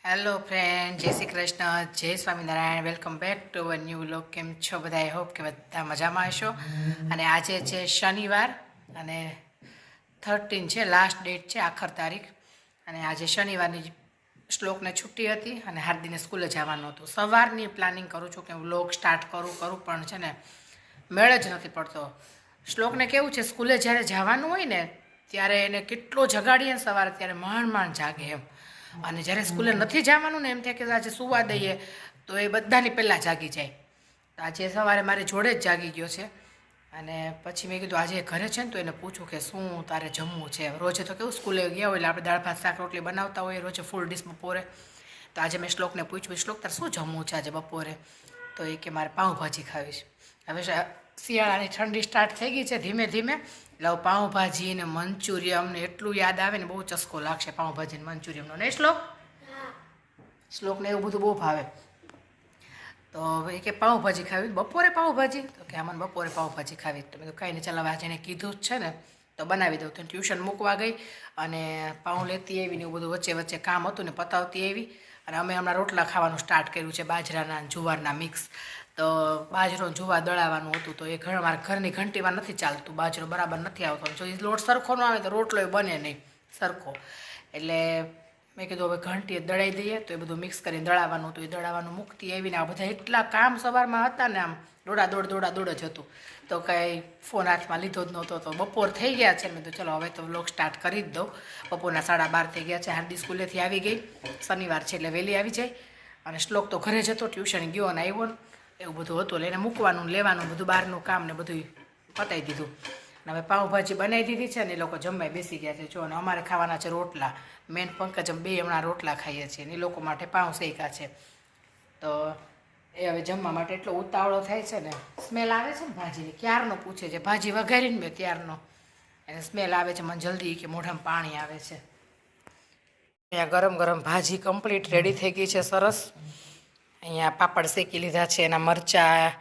Hello friend, જય શ્રી કૃષ્ણ, જય Swaminarayan. Welcome back to a new vlog. કેમ છો બધા? આઈ હોપ કે બધા મજામાં હશો. અને આજે છે શનિવાર અને 13 છે, લાસ્ટ ડેટ છે, આખર તારીખ. અને આજે શનિવારની શ્લોકને છુટ્ટી હતી અને હાર્દિને સ્કૂલે જવાનું હતું. સવારની પ્લાનિંગ કરું છું કે વ્લોગ સ્ટાર્ટ કરું પણ છે ને મેળ જ નથી પડતો. શ્લોકને કેવું છે, સ્કૂલે જ્યારે જવાનું હોય ને ત્યારે એને કેટલો જગાડીએ ને સવારે ત્યારે માંડ જાગે એમ. અને જ્યારે સ્કૂલે નથી જવાનું ને એમ થાય કે આજે સુવા દઈએ તો એ બધાની પહેલાં જાગી જાય. તો આજે સવારે મારી જોડે જ જાગી ગયો છે. અને પછી મેં કીધું આજે ઘરે છે ને તો એને પૂછું કે શું તારે જમવું છે. રોજે તો કેવું સ્કૂલે ગયા હોય એટલે આપણે દાળ ભાત શાક રોટલી બનાવતા હોઈએ રોજે ફૂલ ડીશ બપોરે. તો આજે મેં શ્લોકને પૂછ્યું, શ્લોક તારે શું જમવું છે આજે બપોરે? તો એ કે મારે પાઉંભાજી ખાવી છે. હવે શિયાળાની ઠંડી સ્ટાર્ટ થઈ ગઈ છે ધીમે ધીમે, એટલે પાઉંભાજી ને મંચુરિયમ ને એટલું યાદ આવે ને બહુ ચસ્કો લાગશે પાઉંભાજી ને મંચુરિયમનો. ને શ્લોકને એવું બધું બહુ ભાવે. તો એ કે પાઉંભાજી ખાવી, બપોરે પાઉંભાજી? તો કે મને બપોરે પાઉંભાજી ખાવી. તો મેં તો કાંઈ નહીં, ચાલ હવે આજે એને કીધું જ છે ને તો બનાવી દઉં. તો ટ્યુશન મૂકવા ગઈ અને પાઉં લેતી આવી ને એવું બધું વચ્ચે વચ્ચે કામ હતું ને પતાવતી આવી. અને અમે હમણાં રોટલા ખાવાનું સ્ટાર્ટ કર્યું છે, બાજરાના જુવારના મિક્સ. તો બાજરો જુવાર દળાવવાનું હતું તો એ મારા ઘરની ઘંટીમાં નથી ચાલતું, બાજરો બરાબર નથી આવતો. જો એ લોટ સરખો ન આવે તો રોટલો બને નહીં સરખો. એટલે મેં કીધું હવે ઘંટીએ દળાવી દઈએ. તો એ બધું મિક્સ કરીને દળાવવાનું હતું, એ દળાવવાનું મૂકતી આવીને આ બધા એટલા કામ સવારમાં હતા ને આમ દોડા દોડ જ હતું. તો કાંઈ ફોન હાથમાં લીધો જ નહોતો. તો બપોર થઈ ગયા છે. મેં તો ચલો હવે તો વ્લોગ સ્ટાર્ટ કરી જ દઉં. બપોરના 12:30 થઈ ગયા છે. હાર્દી સ્કૂલેથી આવી ગઈ, શનિવાર છે એટલે વહેલી આવી જાય. અને શ્લોક તો ઘરે જ હતો, ટ્યુશન ગયો અને આવ્યો ને એવું બધું હતું. એટલે એને મૂકવાનું લેવાનું બધું બહારનું કામ ને બધું પતાવી દીધું. અને હવે પાઉંભાજી બનાવી દીધી છે ને એ લોકો જમવા બેસી ગયા છે. જો અને અમારે ખાવાના છે રોટલા. મેન પંકજ બે હમણાં રોટલા ખાઈએ છીએ ને એ લોકો માટે પાઉં શેકા છે. તો એ હવે જમવા માટે એટલો ઉતાવળો થાય છે ને, સ્મેલ આવે છે ને ભાજીની, ક્યારનો પૂછે છે. ભાજી વઘારીને મેં ત્યારનો એને સ્મેલ આવે છે, મને જલ્દી કે મોઢામાં પાણી આવે છે. અહીંયા ગરમ ગરમ ભાજી કમ્પ્લીટ રેડી થઈ ગઈ છે, સરસ. અહીંયા પાપડ શેકી લીધા છે, એના મરચાં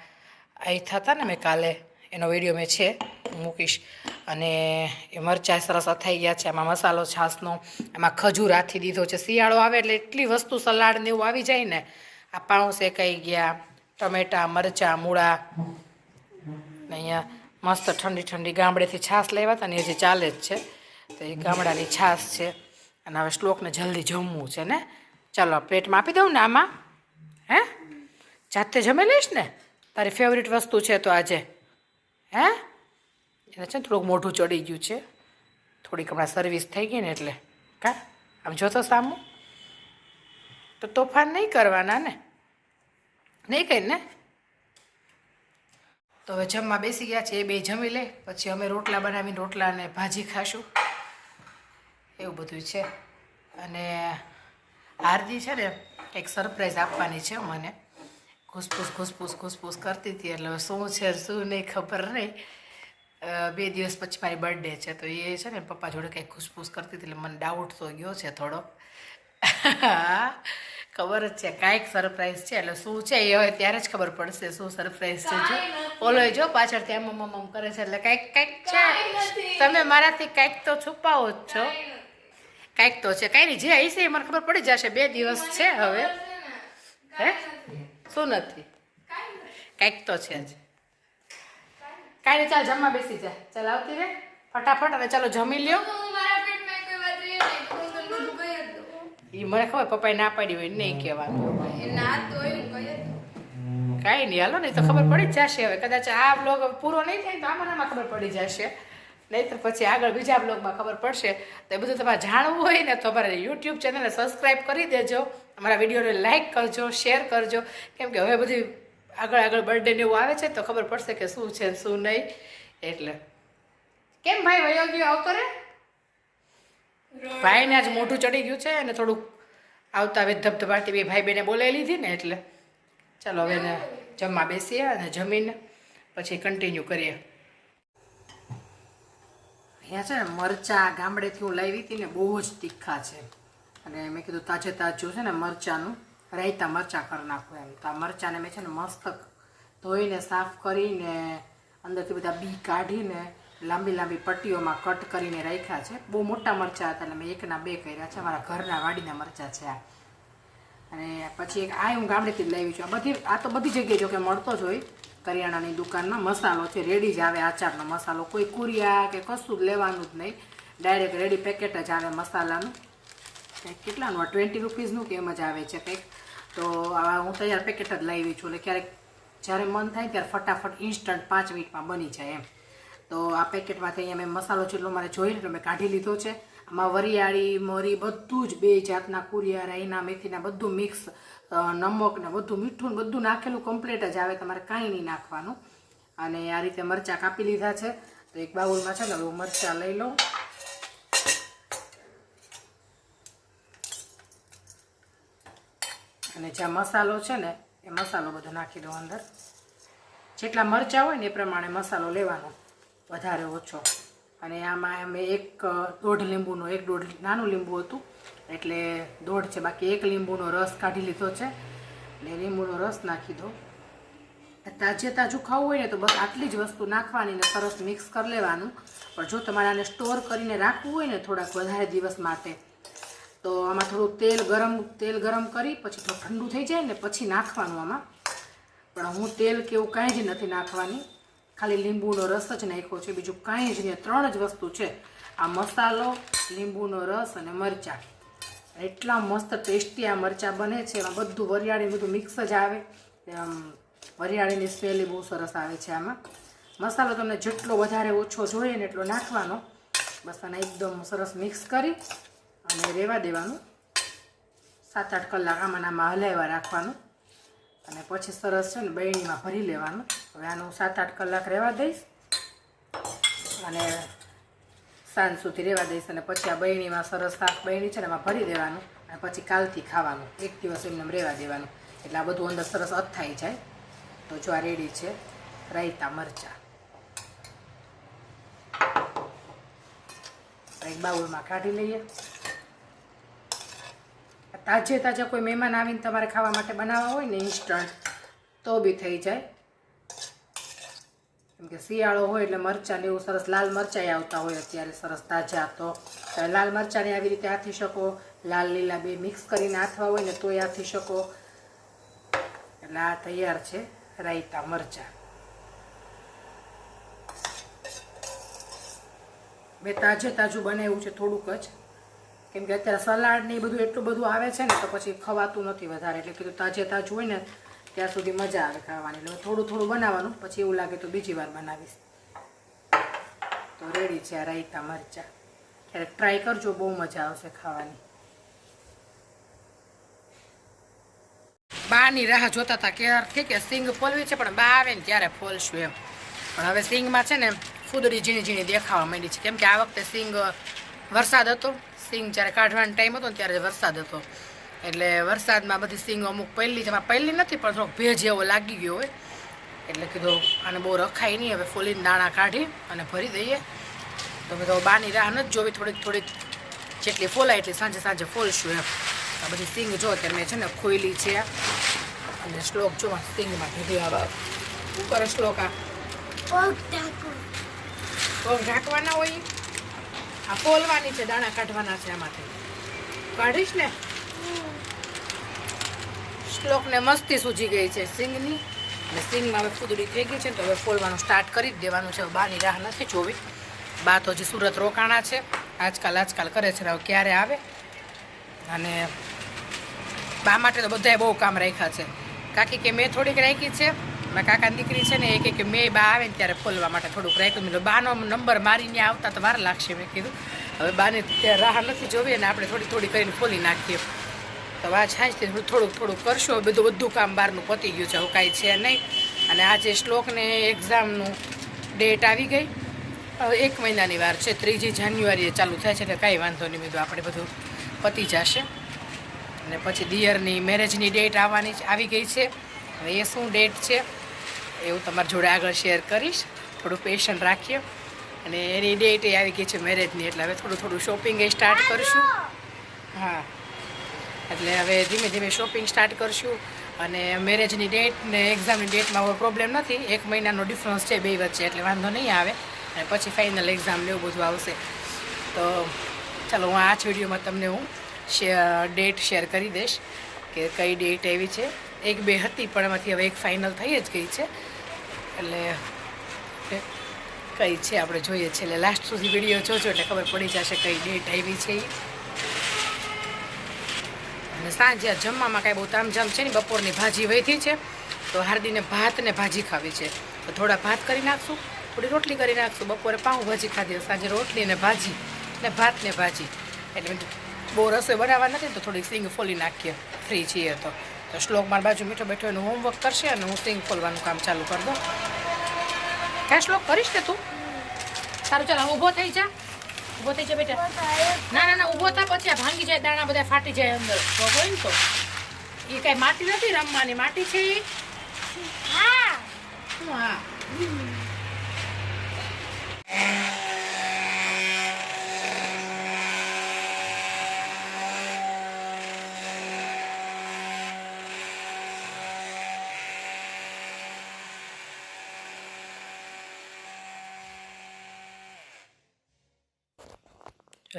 આવી થતા ને મેં કાલે એનો વિડીયો મેં છે મૂકીશ. અને એ મરચાં સરસ અથાઈ ગયા છે. એમાં મસાલો છાશનો, એમાં ખજૂર આથી દીધો છે. શિયાળો આવે એટલે એટલી વસ્તુ સલાડ ને એવું આવી જાય ને. આ પાઉં શેકાઈ ગયા, ટમેટાં, મરચાં, મૂળા. ને અહીંયા મસ્ત ઠંડી ઠંડી ગામડેથી છાશ લેવા હતા ને એ જે ચાલે જ છે. તો એ ગામડાની છાશ છે. અને હવે શ્લોકને જલ્દી જમવું છે ને. ચાલો પ્લેટમાં આપી દઉં ને આમાં. હે જાતે જમી લઈશ ને? તારી ફેવરિટ વસ્તુ છે તો આજે. હે એને છે ને થોડુંક મોઢું ચડી ગયું છે, થોડીક હમણાં સર્વિસ થઈ ગઈ ને એટલે. કા આમ જોતો સામું તો તોફાન નહીં કરવાના ને, નહીં કહી ને. તો હવે જમવા બેસી ગયા છે, એ બે જમી લે પછી અમે રોટલા બનાવીને રોટલા અને ભાજી ખાશું, એવું બધું છે. અને હાર્દી છે ને કંઈક સરપ્રાઈઝ આપવાની છે મને. ઘૂસપૂસ કરતી હતી એટલે શું છે શું નહીં ખબર નહીં. 2 દિવસ પછી મારી બર્થડે છે તો એ છે ને પપ્પા જોડે કંઈક ઘૂસપૂસ કરતી હતી એટલે મને ડાઉટ તો ગયો છે થોડો. ખબર જ છે કાંઈક સરપ્રાઈઝ છે, એટલે શું છે એ હવે ત્યારે જ ખબર પડશે શું સરપ્રાઈઝ છે. જો ઓલો જો પાછળથી એમ કરે છે એટલે કંઈક છે. તમે મારાથી કંઈક તો છુપાવો જ છો, કંઈક તો છે. કાંઈ નહીં, જે હશે એ મને ખબર પડી જશે. 2 દિવસ છે હવે. હે શું નથી? કંઈક તો છે જ. કાંઈ નહીં, ચાલ જમવા બેસી જા. ચાલ આવતી રે ફટાફટ. અને ચાલો જમી લ્યો. એ મને ખબર પપ્પાએ ના પાડી હોય નહીં કહેવાનું. કાંઈ નહીં, હાલો નહીં તો ખબર પડી જ જશે. હવે કદાચ આ બ્લોગ પૂરો નહીં થાય તો આમાં ખબર પડી જશે, નહીં તો પછી આગળ બીજા બ્લોગમાં ખબર પડશે. તો એ બધું તમારે જાણવું હોય ને તો અમારે યુટ્યુબ ચેનલને સબસ્ક્રાઈબ કરી દેજો, અમારા વિડીયોને લાઇક કરજો, શેર કરજો. કેમ કે હવે બધી આગળ બર્થડે ને એવું આવે છે તો ખબર પડશે કે શું છે શું નહીં. એટલે કેમ ભાઈ વયો ગયો? આવતો રે. ભાઈને આજ મોઢું ચડી ગયું છે અને થોડુંક આવતા હવે ધબધબાટી બે ભાઈ બેને બોલાવી લીધી ને એટલે. ચાલો હવે એને જમવા બેસીએ અને જમીને પછી કન્ટિન્યુ કરીએ. અહીંયા છે ને મરચાં ગામડેથી હું લાવી હતી ને બહુ જ તીખા છે. અને મેં કીધું તાજું છે ને મરચાંનું રાયતા મરચાં કરી નાખું એમ. તો આ મરચાંને મેં છે ને મસ્ત ધોઈને સાફ કરીને અંદરથી બધા બી કાઢીને લાંબી પટ્ટીઓમાં કટ કરીને રાખ્યા છે. બહુ મોટા મરચાં હતા એટલે મેં 1ના 2 કર્યા છે. મારા ઘરના વાડીના મરચાં છે આ. અને પછી એક આ હું ગામડેથી જ લાવી છું. આ તો બધી જગ્યાએ જો કે મળતો જ હોય કરિયાણાની દુકાનમાં. મસાલો છે રેડી જ આવે, આચારનો મસાલો. કોઈ કુરિયા કે કશું જ લેવાનું જ નહીં, ડાયરેક્ટ રેડી પેકેટ જ આવે મસાલાનું. કેટલાનું? 20 રૂપીસનું કે એમ જ આવે છે કંઈક. તો હું તૈયાર પેકેટ જ લાવી છું, એટલે ક્યારેક જ્યારે મન થાય ત્યારે ફટાફટ ઇન્સ્ટન્ટ 5 મિનિટમાં બની જાય એમ. તો આ પેકેટમાંથી અહીંયા મેં મસાલો જેટલો મારે જોઈએ તો મેં કાઢી લીધો છે. આમાં વરિયાળી, મરી બધું જ 2 જાતના કુરિયા, રાઈના, મેથીના બધું મિક્સ, નમક ને બધું મીઠું ને બધું નાખેલું કમ્પ્લીટ જ આવે, તમારે કાંઈ નહીં નાખવાનું. અને આ રીતે મરચાં કાપી લીધા છે. તો એક બાઉલમાં છે ને હું મરચાં લઈ લઉં. અને જ્યાં મસાલો છે ને એ મસાલો બધો નાખી દો અંદર. જેટલા મરચાં હોય ને એ પ્રમાણે મસાલો લેવાનો, વધારે ઓછો. અને આમાં અમે 1.5 લીંબુનો, 1.5 નાનું લીંબુ હતું એટલે 1.5 છે, બાકી 1 લીંબુનો રસ કાઢી લીધો છે. એટલે લીંબુનો રસ નાખી દો. તાજું ખાવું હોય ને તો બસ આટલી જ વસ્તુ નાખવાની ને સરસ મિક્સ કરી લેવાનું. પણ જો તમારે આને સ્ટોર કરીને રાખવું હોય ને થોડાક વધારે દિવસ માટે, તો આમાં થોડું તેલ ગરમ કરી પછી થોડું ઠંડુ થઈ જાય ને પછી નાખવાનું આમાં. પણ હું તેલ કે એવું કાંઈ જ નથી નાખવાની, ખાલી લીંબુનો રસ જ નાખ્યો છે, બીજું કાંઈ જ નહીં. 3 જ વસ્તુ છે, આ મસાલો, લીંબુનો રસ અને મરચાં. એટલા મસ્ત ટેસ્ટી આ મરચાં બને છે. એમાં બધું વરિયાળી બધું મિક્સ જ આવે. વરિયાળીની સ્મેલ બહુ સરસ આવે છે આમાં. મસાલો તમને જેટલો વધારે ઓછો જોઈએ ને એટલો નાખવાનો. બસ આને એકદમ સરસ મિક્સ કરી અને રહેવા દેવાનું. 7-8 કલાક આમાં હલાવ્યા રાખવાનું. અને પછી સરસ છે ને બરણીમાં ભરી લેવાનું. હવે આનું 7-8 કલાક રહેવા દઈશ અને સાંજ સુધી રહેવા દઈશ. અને પછી આ બરણીમાં સરસ સાફ બરણી છે ને એમાં ભરી દેવાનું. અને પછી કાલથી ખાવાનું, 1 દિવસ એમને રહેવા દેવાનું. એટલે આ બધું અંદર સરસ અથાઈ જાય. તો જો આ રેડી છે રાયતા મરચાં. એક બાઉલમાં કાઢી લઈએ. તાજા કોઈ મહેમાન આવીને તમારે ખાવા માટે બનાવવા હોય ને ઇન્સ્ટન્ટ તો બી થઈ જાય. કેમ કે શિયાળો હોય એટલે મરચાં એવું સરસ લાલ મરચાં આવતા હોય અત્યારે સરસ તાજા. તો લાલ મરચાંને આવી રીતે આથી શકો, લાલ લીલા બે મિક્સ કરીને આથવા હોય ને તોય આથી શકો. એટલે આ તૈયાર છે રાયતા મરચાં. મેં તાજું બનાવ્યું છે થોડુંક જ, કેમ કે અત્યારે સલાડ ને એ બધું એટલું બધું આવે છે ને તો પછી ખવાતું નથી વધારે. એટલે કીધું તાજું હોય ને ત્યાં સુધી મજા આવે ખાવાની. એટલે થોડું બનાવવાનું, પછી એવું લાગે તો બીજી વાર બનાવીશ. તો રેડી છે આ રાયતા મરચાં. ક્યારેક ટ્રાય કરજો, બહુ મજા આવશે ખાવાની. બાની રાહ જોતા હતા ક્યારથી કે સિંગ ફોલવી છે, પણ બા આવે ને ત્યારે ફોલશું એમ. પણ હવે સિંગમાં છે ને ફૂદડી ઝીણી દેખાવા માંડી છે. કેમ કે આ વખતે સિંગ વરસાદ હતો, સિંગ જ્યારે કાઢવાનો ટાઈમ હતો ને ત્યારે વરસાદ હતો. એટલે વરસાદમાં બધી સિંગ અમુક પહેલી છે, પહેલી નથી પણ થોડોક ભેજ એવો લાગી ગયો હોય. એટલે કીધું આને બહુ રખાય નહીં, હવે ફોલીને દાણા કાઢી અને ભરી દઈએ. તો મેં તો બાની રાહ નથી જોવી, થોડીક જેટલી ફોલાય એટલી સાંજે ફોલશું એમ. આ બધી સિંગ જો અત્યારે મેં છે ને ખોઈલી છે. અને શ્લોક જો સિંગમાં કીધું આ ઉપર શ્લોક આ પગ ઢાંકવાના હોય, આ ફોલવાની છે, દાણા કાઢવાના છે. આમાંથી કાઢીશ ને. શ્લોકને મસ્તી સૂજી ગઈ છે સિંગની. અને સિંગમાં હવે ફૂદડી થઈ ગઈ છે તો હવે ફોલવાનું સ્ટાર્ટ કરી જ દેવાનું છે. બાની રાહ નથી જોવી. બા તો હજી સુરત રોકાણા છે, આજકાલ કરે છે, હવે ક્યારે આવે. અને બા માટે તો બધાએ બહુ કામ રાખ્યા છે. કાકી કે મેં થોડીક રાખી છે, મારા કાકાની દીકરી છે ને એ કે મેં બા આવે ને ત્યારે ફોલવા માટે થોડુંક રાખ્યું. મેં તો બાનો નંબર મારીને આવતા તો વાર લાગશે. મેં કીધું હવે બાને ત્યાં રાહ નથી જોવી અને આપણે થોડી કરીને ફોલી નાખીએ. તો આ છાંજથી થોડુંક કરશું. હવે બધું કામ બહારનું પતી ગયું છે, હવે કાંઈ છે નહીં. અને આજે શ્લોકને એક્ઝામનું ડેટ આવી ગઈ. 1 મહિનાની વાર છે, 3 જાન્યુઆરીએ ચાલુ થાય છે. એટલે કાંઈ વાંધો નહીં, બધું આપણે બધું પતી જશે. અને પછી દિયરની મેરેજની ડેટ આવી ગઈ છે. હવે એ શું ડેટ છે એવું તમારી જોડે આગળ શેર કરીશ. થોડું પેશન્ટ રાખીએ. અને એની ડેટ આવી ગઈ છે મેરેજની, એટલે હવે થોડું શોપિંગ એ સ્ટાર્ટ કરીશું. હા, એટલે હવે ધીમે શોપિંગ સ્ટાર્ટ કરશું. અને મેરેજની ડેટ ને એક્ઝામની ડેટમાં હવે પ્રોબ્લેમ નથી, 1 મહિનાનો ડિફરન્સ છે બે વચ્ચે, એટલે વાંધો નહીં આવે. અને પછી ફાઇનલ એક્ઝામ ને એવું બધું આવશે. તો ચાલો હું આ જ વિડીયોમાં તમને હું ડેટ શેર કરી દઈશ કે કે કઈ ડેટ આવી છે. એક બે હતી પણ એમાંથી હવે એક ફાઇનલ થઈ જ ગઈ છે. એટલે કઈ છે આપણે જોઈએ છીએ. એટલે લાસ્ટ સુધી વિડીયો જોજો એટલે ખબર પડી જશે કઈ ડેટ આવી છે. અને સાંજે જમવામાં કાંઈ બહુ તામઝામ છે ને, બપોરની ભાજી વધી છે તો હાર્દીને ભાત ને ભાજી ખાવી છે તો થોડા ભાત કરી નાખશું, થોડી રોટલી કરી નાખશું. બપોરે પાઉંભાજી ખાધી, સાંજે રોટલી ને ભાજી ને ભાત ને ભાજી. એટલે બહુ રસોઈ બનાવવા નથી તો થોડીક સિંગ ફોલી નાખીએ, ફ્રી છીએ તો. શ્લોક મારી બાજુ મીઠો બેઠો એનું હોમવર્ક કરશે અને હું સિંગ ફોલવાનું કામ ચાલુ કરી દઉં. ક્યાં શ્લોક કરીશ ને તું? સારું ચાલ, ઊભો થઈ જા, ઊભો થઈ જા બેટા. ના ઊભો થા, પછી આ ભાંગી જાય, દાણા બધા ફાટી જાય અંદર હોય ને તો. એ કાંઈ માટી નથી રમવાની, માટી છે એ. હા.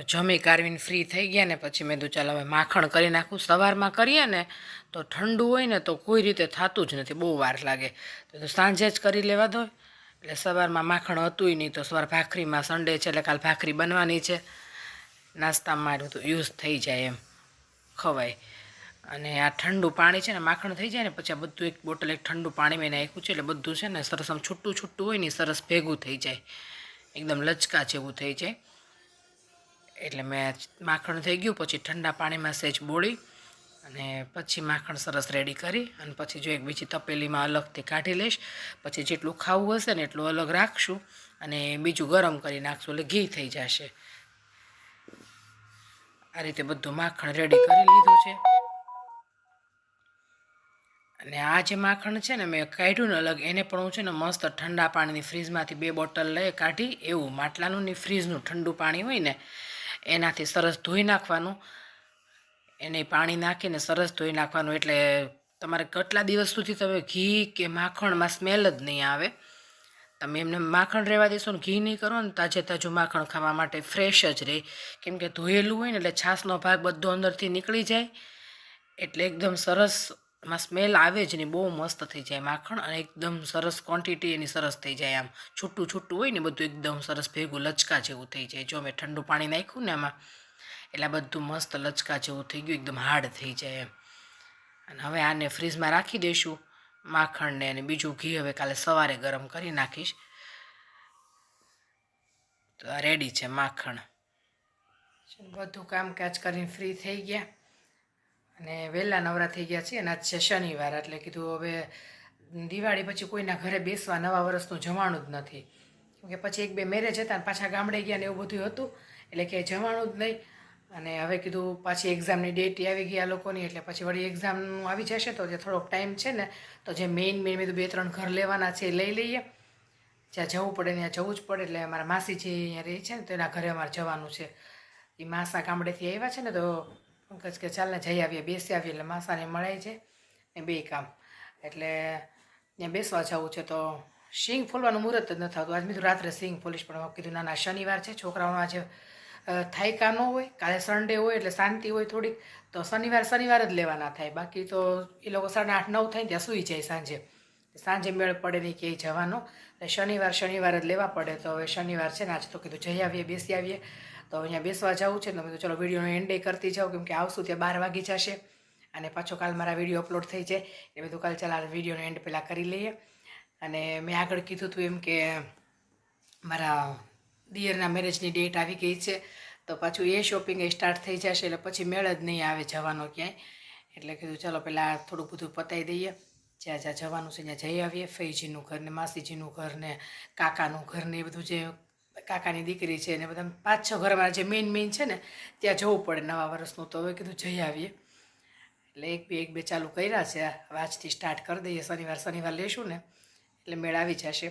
જમી કારવીને ફ્રી થઈ ગયા ને પછી મેં તો ચાલ હવે માખણ કરી નાખું. સવારમાં કરીએ ને તો ઠંડુ હોય ને તો કોઈ રીતે થતું જ નથી, બહુ વાર લાગે. તો સાંજે જ કરી લેવા દો. એટલે સવારમાં માખણ હતું નહીં તો સવાર ભાખરીમાં સન્ડે છે એટલે કાલ ભાખરી બનવાની છે. નાસ્તામાં બધું યુઝ થઈ જાય એમ ખવાય. અને આ ઠંડુ પાણી છે ને, માખણ થઈ જાય ને પછી આ બધું એક બોટલ એક ઠંડુ પાણી મેં નાખ્યું છે એટલે બધું છે ને સરસ આમ છૂટું છૂટું હોય ને સરસ ભેગું થઈ જાય, એકદમ લચકા જેવું થઈ જાય. એટલે મેં માખણ થઈ ગયું પછી ઠંડા પાણીમાં સહેજ બોળી અને પછી માખણ સરસ રેડી કરી અને પછી જો એક બીજી તપેલીમાં અલગથી કાઢી લઈશ. પછી જેટલું ખાવું હશે ને એટલું અલગ રાખશું અને બીજું ગરમ કરી નાખશું એટલે ઘી થઈ જશે. આ રીતે બધું માખણ રેડી કરી લીધું છે. અને આ જે માખણ છે ને મેં કાઢ્યું ને અલગ, એને પણ હું છે ને મસ્ત ઠંડા પાણીની ફ્રીજમાંથી 2 બોટલ લઈ કાઢી, એવું માટલાનું ને ફ્રીજનું ઠંડુ પાણી હોય ને એનાથી સરસ ધોઈ નાખવાનું. એને પાણી નાખીને સરસ ધોઈ નાખવાનું. એટલે તમારે કેટલા દિવસ સુધી તમે ઘી કે માખણમાં સ્મેલ જ નહીં આવે. તમે એમને માખણ રહેવા દેશો ને ઘી નહીં કરો ને તાજે તાજું માખણ ખાવા માટે ફ્રેશ જ રહે. કેમ કે ધોયેલું હોય ને એટલે છાશનો ભાગ બધો અંદરથી નીકળી જાય એટલે એકદમ સરસ એમાં સ્મેલ આવે જ નહીં, બહુ મસ્ત થઈ જાય માખણ. અને એકદમ સરસ ક્વોન્ટિટી એની સરસ થઈ જાય. આમ છૂટું છૂટું હોય ને બધું એકદમ સરસ ભેગું લચકા જેવું થઈ જાય. જો મેં ઠંડુ પાણી નાખ્યું ને એમાં એટલે બધું મસ્ત લચકા જેવું થઈ ગયું, એકદમ હાર્ડ થઈ જાય એમ. અને હવે આને ફ્રીજમાં રાખી દઈશું માખણને, અને બીજું ઘી હવે કાલે સવારે ગરમ કરી નાખીશ. તો આ રેડી છે માખણ. બધું કામકાજ કરીને ફ્રી થઈ ગયા અને વહેલા નવરા થઈ ગયા છીએ. અને આજ છે શનિવાર એટલે કીધું હવે દિવાળી પછી કોઈના ઘરે બેસવા નવા વર્ષનું જવાનું જ નથી. કેમકે પછી 1-2 મેરેજ હતા અને પાછા ગામડે ગયા ને એવું બધું હતું એટલે કે જવાનું જ નહીં. અને હવે કીધું પાછી એક્ઝામની ડેટ આવી ગઈ આ લોકોની એટલે પછી વળી એક્ઝામનું આવી જશે તો જે થોડોક ટાઈમ છે ને તો જે મેઇન મેં 2-3 ઘર લેવાના છે એ લઈ લઈએ. જ્યાં જવું પડે ત્યાં જવું જ પડે. એટલે અમારા માસી જે અહીંયા રહે છે ને તો એના ઘરે અમારે જવાનું છે. એ માસા ગામડેથી આવ્યા છે ને તો પંકજ કે ચાલને જઈ આવીએ, બેસી આવીએ. એટલે માસાને મળાય છે ને 2 કામ. એટલે ત્યાં બેસવા જવું છે તો સિંગ ફોલવાનું મુહૂર્ત જ ન થતું. આજ મેં રાત્રે સિંગ ફોલીશ પણ કીધું ના શનિવાર છે, છોકરાઓનો આજે થાયકા ન હોય, કાલે સન્ડે હોય એટલે શાંતિ હોય થોડીક, તો શનિવાર જ લેવાના થાય. બાકી તો એ લોકો 8:30-9 થાય ત્યાં સૂઈ જાય સાંજે મેળ પડે નહીં ક્યાંય જવાનો. એટલે શનિવાર જ લેવા પડે. તો હવે શનિવાર છે ને આજે તો કીધું જઈ આવીએ, બેસી આવીએ. તો અહીંયા બેસવા જવું છે ને મેં તો ચલો વિડીયોનો એન્ડ કરતી જાઉં કેમ કે આવશું ત્યાં 12 વાગી જશે અને પાછો કાલ મારા વિડીયો અપલોડ થઈ જાય. એ બધું કાલ ચાલ આ વિડીયોનો એન્ડ પહેલાં કરી લઈએ. અને મેં આગળ કીધું હતું એમ કે મારા દિયરના મેરેજની ડેટ આવી ગઈ છે તો પાછું એ શોપિંગ એ સ્ટાર્ટ થઈ જશે એટલે પછી મેળ જ નહીં આવે જવાનો ક્યાંય. એટલે કીધું ચાલો પહેલાં થોડું બધું પતાવી દઈએ, જ્યાં જ્યાં જવાનું છે ત્યાં જઈ આવીએ. ફઈજીનું ઘર ને માસીજીનું ઘર ને કાકાનું ઘર ને એ બધું જે કાકાની દીકરી છે ને બધા 5-6 ઘરમાં જે મેઇન છે ને ત્યાં જવું પડે નવા વર્ષનું. તો હવે કીધું જઈ આવીએ. એટલે એક બે ચાલુ કર્યા છે. આજથી સ્ટાર્ટ કરી દઈએ. શનિવાર લેશું ને એટલે મેળ આવી જશે.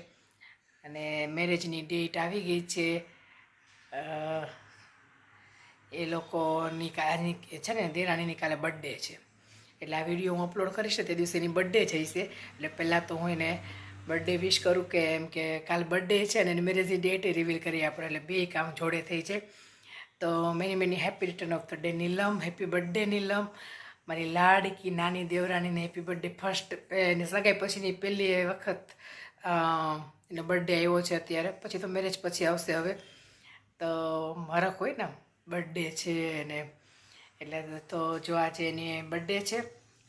અને મેરેજની ડેટ આવી ગઈ છે. એ લોકોની છે ને દેરાણીની કાલે બર્થડે છે એટલે આ વિડીયો હું અપલોડ કરીશ તે દિવસે એની બર્થડે છે. એટલે પહેલાં તો હું એને બર્થડે વિશ કરું કે એમ કે કાલ બર્થડે છે અને એની મેરેજની ડેટ રિવીલ કરીએ આપણે. એટલે 2 કામ જોડે થઈ છે. તો many happy return of the day Neelam, happy birthday Neelam. મારી લાડકી નાની દેવરાણીને હેપી બર્થડે ફર્સ્ટ એની સગાઈ પછીની પહેલી વખત એનો બર્થડે આવ્યો છે અત્યારે, પછી તો મેરેજ પછી આવશે હવે. તો હરખ હોય ને બર્થડે છે ને, એટલે તો જો આજે એની બર્થડે છે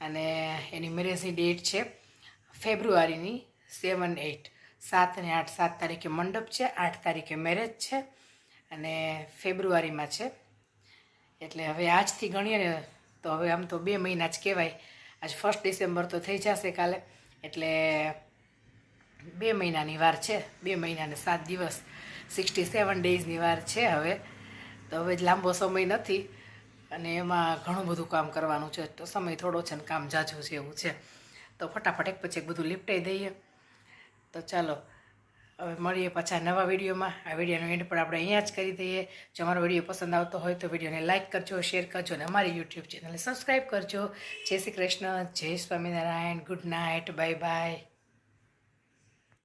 અને એની મેરેજની ડેટ છે ફેબ્રુઆરીની 7-8, 7 અને 8, 7 તારીખે મંડપ છે, 8 તારીખે મેરેજ છે અને ફેબ્રુઆરીમાં છે. એટલે હવે આજથી ગણીએ ને તો હવે આમ તો 2 મહિના જ કહેવાય. આજ 1 ડિસેમ્બર તો થઈ જશે કાલે, એટલે 2 મહિનાની વાર છે. 2 મહિના ને 7 દિવસ, 67 ડેઝની વાર છે હવે. તો હવે જ લાંબો સમય નથી અને એમાં ઘણું બધું કામ કરવાનું છે, તો સમય થોડો છે ને કામ જાજુ છે એવું છે. તો ફટાફટ એક પછી એક બધું લીપટાઈ દઈએ. તો ચાલો હવે મળીએ પાછા નવા વિડીયોમાં. આ વિડીયોનો એન્ડ પણ આપણે અહીંયા જ કરી દઈએ. જો અમારો વિડીયો પસંદ આવતો હોય તો વિડીયોને લાઇક કરજો, શેર કરજો અને અમારી યુટ્યુબ ચેનલને સબસ્ક્રાઈબ કરજો. જય શ્રી કૃષ્ણ, જય Swaminarayan, good night, bye bye.